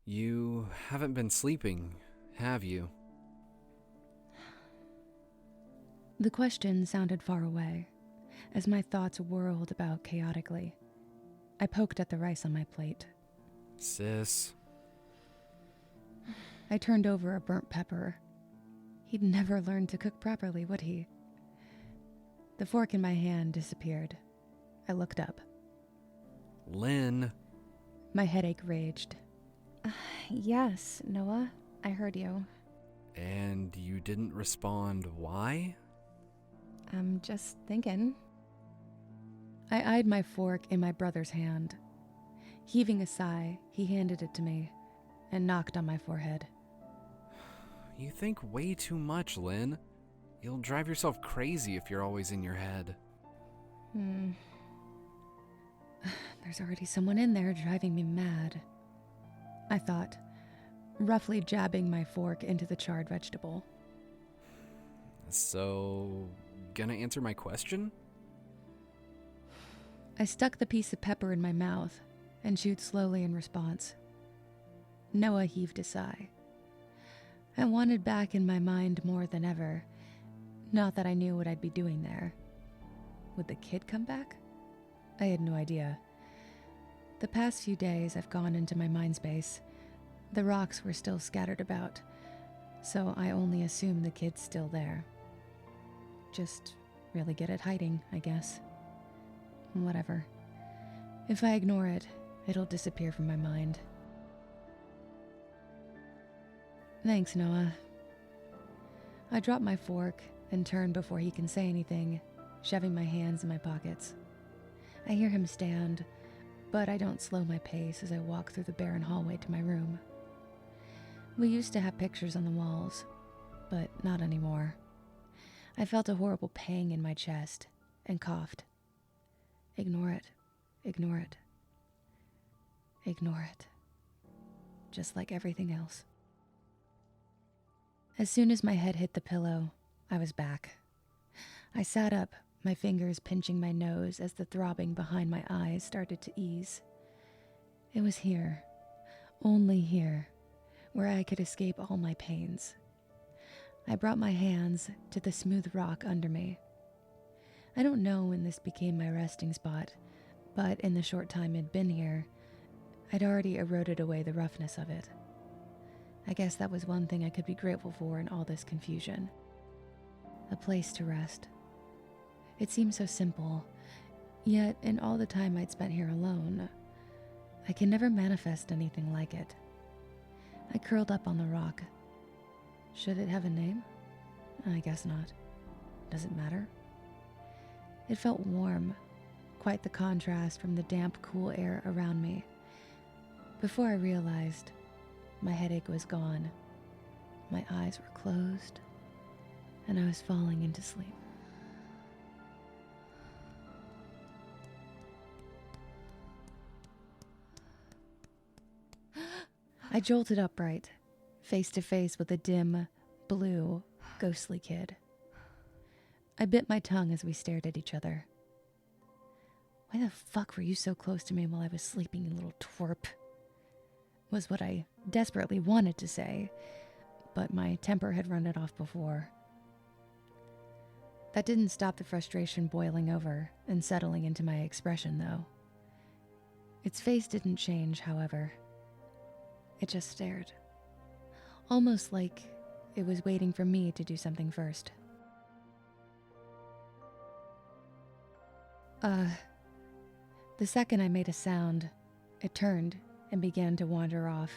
You haven't been sleeping, have you? The question sounded far away, as my thoughts whirled about chaotically. I poked at the rice on my plate. Sis. I turned over a burnt pepper. He'd never learned to cook properly, would he? The fork in my hand disappeared. I looked up. Linne. My headache raged. Yes, Noah, I heard you. And you didn't respond why? I'm just thinking. I eyed my fork in my brother's hand. Heaving a sigh, he handed it to me and knocked on my forehead. You think way too much, Linne. You'll drive yourself crazy if you're always in your head. There's already someone in there driving me mad, I thought, roughly jabbing my fork into the charred vegetable. So, gonna answer my question? I stuck the piece of pepper in my mouth and chewed slowly in response. Noah heaved a sigh. I wanted back in my mind more than ever. Not that I knew what I'd be doing there. Would the kid come back? I had no idea. The past few days I've gone into my mind space. The rocks were still scattered about, so I only assume the kid's still there. Just really good at hiding, I guess. Whatever. If I ignore it, it'll disappear from my mind. Thanks, Noah. I drop my fork and turn before he can say anything, shoving my hands in my pockets. I hear him stand, but I don't slow my pace as I walk through the barren hallway to my room. We used to have pictures on the walls, but not anymore. I felt a horrible pang in my chest and coughed. Ignore it. Ignore it. Ignore it. Just like everything else. As soon as my head hit the pillow, I was back. I sat up, my fingers pinching my nose as the throbbing behind my eyes started to ease. It was here, only here, where I could escape all my pains. I brought my hands to the smooth rock under me. I don't know when this became my resting spot, but in the short time it'd been here, I'd already eroded away the roughness of it. I guess that was one thing I could be grateful for in all this confusion. A place to rest. It seemed so simple, yet in all the time I'd spent here alone, I can never manifest anything like it. I curled up on the rock. Should it have a name? I guess not. Does it matter? It felt warm, quite the contrast from the damp, cool air around me. Before I realized, my headache was gone. My eyes were closed, and I was falling into sleep. I jolted upright, face to face with a dim, blue, ghostly kid. I bit my tongue as we stared at each other. Why the fuck were you so close to me while I was sleeping, you little twerp? Was what I desperately wanted to say, but my temper had run it off before. That didn't stop the frustration boiling over and settling into my expression, though. Its face didn't change, however. It just stared. Almost like it was waiting for me to do something first. The second I made a sound, it turned and began to wander off.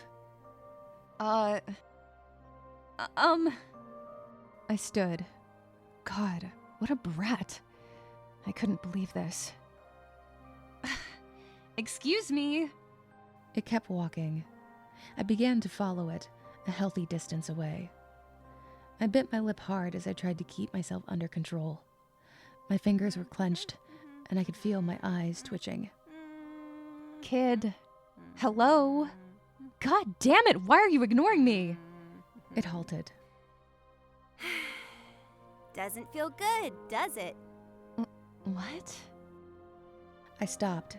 I stood. God, what a brat. I couldn't believe this. Excuse me. It kept walking. I began to follow it, a healthy distance away. I bit my lip hard as I tried to keep myself under control. My fingers were clenched, and I could feel my eyes twitching. Kid, hello? God damn it, why are you ignoring me? It halted. Doesn't feel good, does it? What? I stopped,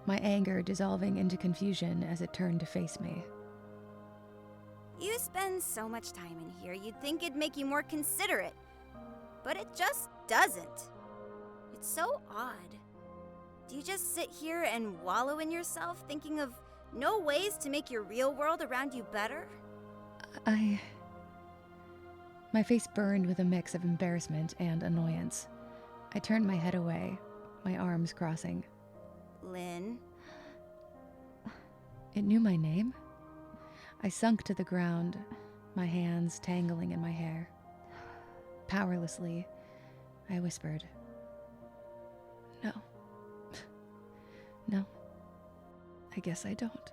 my anger dissolving into confusion as it turned to face me. You spend so much time in here, you'd think it'd make you more considerate. But it just doesn't. It's so odd. Do you just sit here and wallow in yourself, thinking of no ways to make your real world around you better? My face burned with a mix of embarrassment and annoyance. I turned my head away, my arms crossing. Linne? It knew my name? I sunk to the ground, my hands tangling in my hair. Powerlessly, I whispered, "No. No, I guess I don't."